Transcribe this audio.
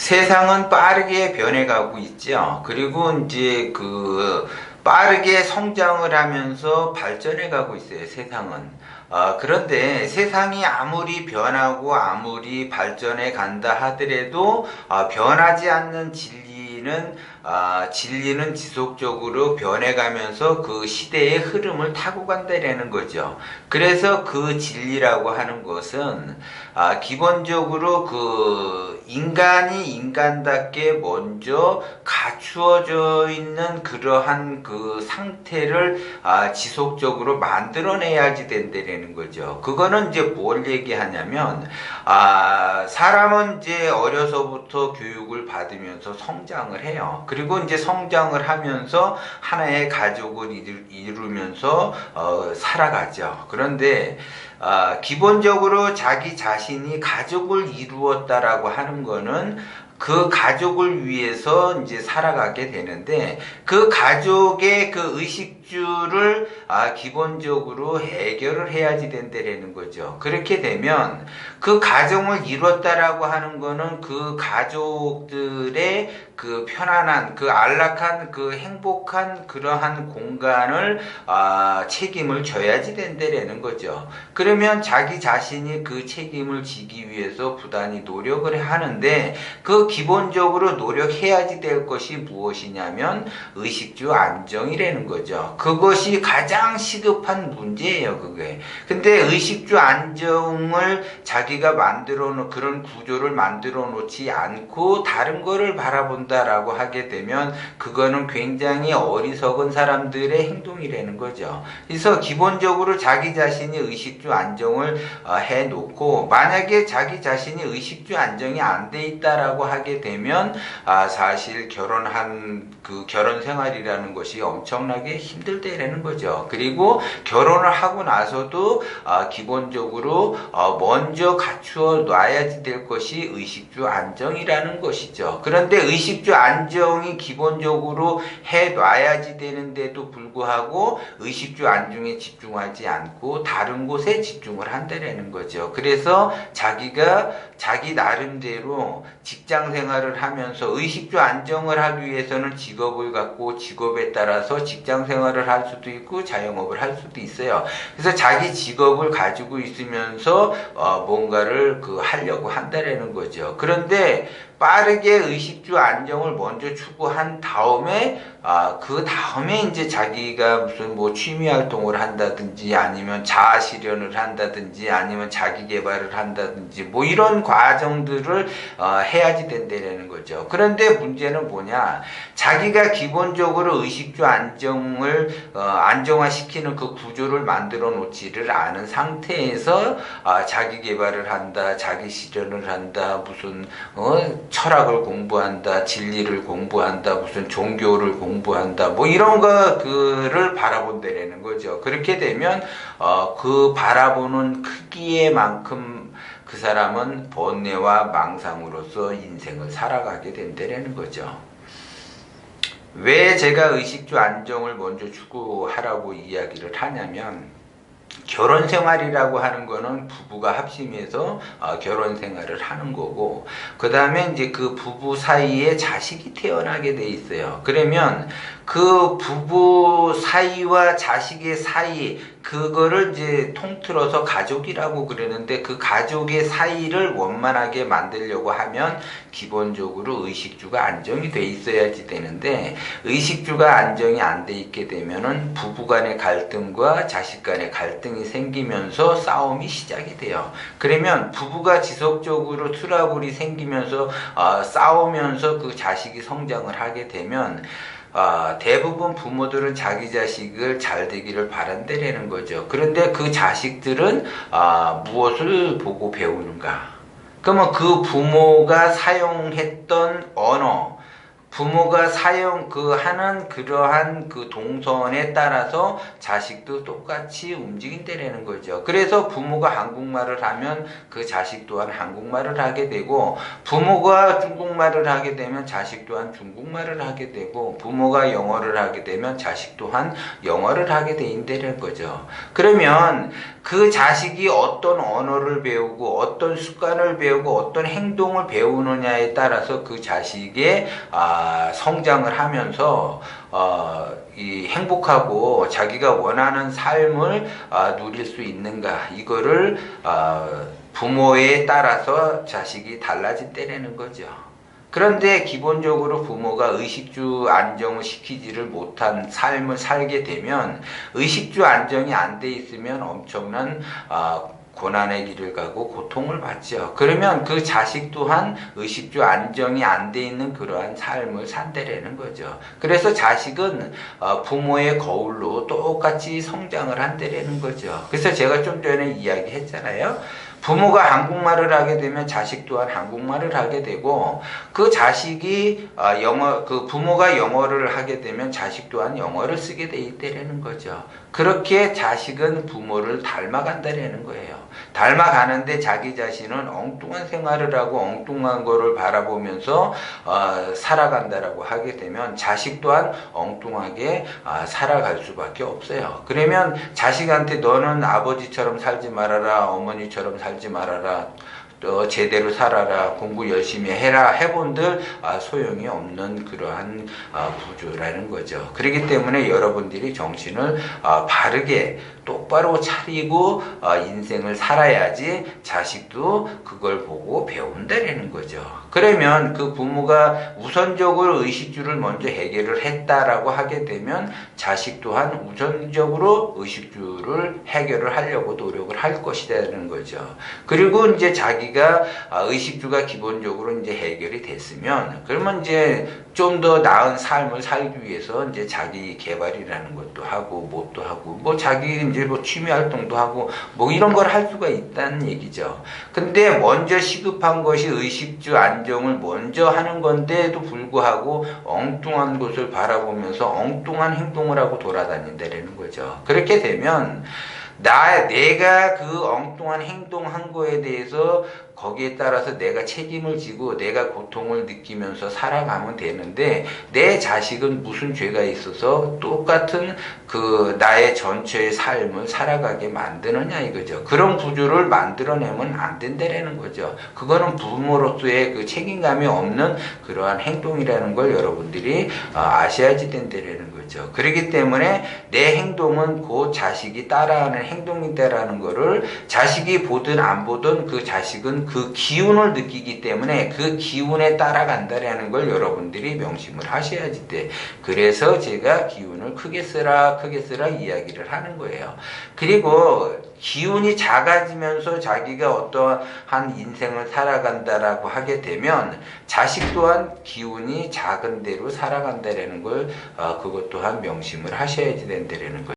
세상은 빠르게 변해가고 있죠. 그리고 이제 빠르게 성장을 하면서 발전해가고 있어요, 세상은. 그런데 세상이 아무리 변하고 아무리 발전해 간다 하더라도 변하지 않는 진리는 지속적으로 변해가면서 그 시대의 흐름을 타고 간다라는 거죠. 그래서 그 진리라고 하는 것은 기본적으로 인간이 인간답게 먼저 갖추어져 있는 그러한 그 상태를 지속적으로 만들어내야지 된다라는 거죠. 그거는 이제 뭘 얘기하냐면 사람은 이제 어려서부터 교육을 받으면서 성장을 해요. 그리고 이제 성장을 하면서 하나의 가족을 이루면서 살아가죠. 그런데 기본적으로 자기 자신이 가족을 이루었다라고 하는 거는 그 가족을 위해서 이제 살아가게 되는데, 그 가족의 그 의식주를 기본적으로 해결을 해야지 된다라는 거죠. 그렇게 되면 그 가정을 이뤘다라고 하는 거는 그 가족들의 그 편안한, 그 안락한, 그 행복한 그러한 공간을 책임을 져야지 된다라는 거죠. 그러면 자기 자신이 그 책임을 지기 위해서 부단히 노력을 하는데, 그 기본적으로 노력해야지 될 것이 무엇이냐면 의식주 안정이라는 거죠. 그것이 가장 시급한 문제예요, 그게. 근데 의식주 안정을 자기가 만들어 놓은 그런 구조를 만들어 놓지 않고 다른 거를 바라본다라고 하게 되면 그거는 굉장히 어리석은 사람들의 행동이라는 거죠. 그래서 기본적으로 자기 자신이 의식주 안정을 해 놓고, 만약에 자기 자신이 의식주 안정이 안 돼 있다라고 하게 되면 사실 결혼 생활이라는 것이 엄청나게 힘들다라는 거죠. 그리고 결혼을 하고 나서도 기본적으로 먼저 갖추어 놔야지 될 것이 의식주 안정이라는 것이죠. 그런데 의식주 안정이 기본적으로 해 놔야지 되는데도 불구하고 의식주 안정에 집중하지 않고 다른 곳에 집중을 한다라는 거죠. 그래서 자기가 자기 나름대로 직장 생활을 하면서 의식주 안정을 하기 위해서는 직업을 갖고 직업에 따라서 직장 생활을 할 수도 있고 자영업을 할 수도 있어요. 그래서 자기 직업을 가지고 있으면서 뭔가를 하려고 한다라는 거죠. 그런데 빠르게 의식주 안정을 먼저 추구한 다음에 그 다음에 이제 자기가 무슨 취미 활동을 한다든지 아니면 자아 실현을 한다든지 아니면 자기 개발을 한다든지 이런 과정들을 해야지 된다는 거죠. 그런데 문제는 뭐냐? 자기가 기본적으로 의식주 안정을 안정화시키는 그 구조를 만들어 놓지를 않은 상태에서 자기 개발을 한다, 자기 실현을 한다, 무슨 철학을 공부한다, 진리를 공부한다, 무슨 종교를 공부한다, 이런 거를 바라본다라는 거죠. 그렇게 되면 그 바라보는 크기에만큼 그 사람은 번뇌와 망상으로서 인생을 살아가게 된다라는 거죠. 왜 제가 의식주 안정을 먼저 추구하라고 이야기를 하냐면, 결혼 생활이라고 하는 거는 부부가 합심해서 결혼 생활을 하는 거고, 그 다음에 이제 그 부부 사이에 자식이 태어나게 돼 있어요. 그러면 그 부부 사이와 자식의 사이, 그거를 이제 통틀어서 가족이라고 그러는데, 그 가족의 사이를 원만하게 만들려고 하면 기본적으로 의식주가 안정이 돼 있어야지 되는데, 의식주가 안정이 안 돼 있게 되면은 부부 간의 갈등과 자식 간의 갈등이 생기면서 싸움이 시작이 돼요. 그러면 부부가 지속적으로 트러블이 생기면서 싸우면서 그 자식이 성장을 하게 되면 대부분 부모들은 자기 자식을 잘 되기를 바란다라는 거죠. 그런데 그 자식들은 무엇을 보고 배우는가? 그러면 그 부모가 사용했던 언어, 부모가 하는 그러한 그 동선에 따라서 자식도 똑같이 움직인다라는 거죠. 그래서 부모가 한국말을 하면 그 자식 또한 한국말을 하게 되고, 부모가 중국말을 하게 되면 자식 또한 중국말을 하게 되고, 부모가 영어를 하게 되면 자식 또한 영어를 하게 된다는 거죠. 그러면 그 자식이 어떤 언어를 배우고 어떤 습관을 배우고 어떤 행동을 배우느냐에 따라서 그 자식의 성장을 하면서 이 행복하고 자기가 원하는 삶을 누릴 수 있는가, 이거를 부모에 따라서 자식이 달라진다는 거죠. 그런데 기본적으로 부모가 의식주 안정을 시키지를 못한 삶을 살게 되면, 의식주 안정이 안 돼 있으면 엄청난 고난의 길을 가고 고통을 받죠. 그러면 그 자식 또한 의식주 안정이 안 돼 있는 그러한 삶을 산다라는 거죠. 그래서 자식은 부모의 거울로 똑같이 성장을 한다라는 거죠. 그래서 제가 좀 전에 이야기했잖아요. 부모가 한국말을 하게 되면 자식 또한 한국말을 하게 되고, 그 자식이 부모가 영어를 하게 되면 자식 또한 영어를 쓰게 돼 있다라는 거죠. 그렇게 자식은 부모를 닮아간다라는 거예요. 닮아가는데 자기 자신은 엉뚱한 생활을 하고 엉뚱한 거를 바라보면서 살아간다라고 하게 되면 자식 또한 엉뚱하게 살아갈 수밖에 없어요. 그러면 자식한테 너는 아버지처럼 살지 말아라, 어머니처럼 살지 말아라, 제대로 살아라, 공부 열심히 해라 해본들 소용이 없는 그러한 구조라는 거죠. 그렇기 때문에 여러분들이 정신을 바르게 똑바로 차리고 인생을 살아야지 자식도 그걸 보고 배운다라는 거죠. 그러면 그 부모가 우선적으로 의식주를 먼저 해결을 했다라고 하게 되면 자식 또한 우선적으로 의식주를 해결을 하려고 노력을 할 것이라는 거죠. 그리고 이제 자기가 의식주가 기본적으로 이제 해결이 됐으면, 그러면 이제 좀 더 나은 삶을 살기 위해서 이제 자기 개발이라는 것도 하고 뭣도 하고 뭐 자기 이제 뭐 취미 활동도 하고 뭐 이런 걸 할 수가 있다는 얘기죠. 근데 먼저 시급한 것이 의식주 안정을 먼저 하는 건데도 불구하고 엉뚱한 것을 바라보면서 엉뚱한 행동을 하고 돌아다닌다는 거죠. 그렇게 되면 내가 그 엉뚱한 행동한 거에 대해서 거기에 따라서 내가 책임을 지고 내가 고통을 느끼면서 살아가면 되는데, 내 자식은 무슨 죄가 있어서 똑같은 그 나의 전체의 삶을 살아가게 만드느냐 이거죠. 그런 구조를 만들어내면 안 된다라는 거죠. 그거는 부모로서의 그 책임감이 없는 그러한 행동이라는 걸 여러분들이 아셔야지 된다라는 거죠. 그렇기 때문에 내 행동은 그 자식이 따라하는 행동이다라는 거를, 자식이 보든 안 보든 그 자식은 그 기운을 느끼기 때문에 그 기운에 따라간다라는 걸 여러분들이 명심을 하셔야지 돼. 그래서 제가 기운을 크게 쓰라 이야기를 하는 거예요. 그리고 기운이 작아지면서 자기가 어떠한 인생을 살아간다라고 하게 되면 자식 또한 기운이 작은 대로 살아간다라는 걸 그것 또한 명심을 하셔야지 된다라는 거예요.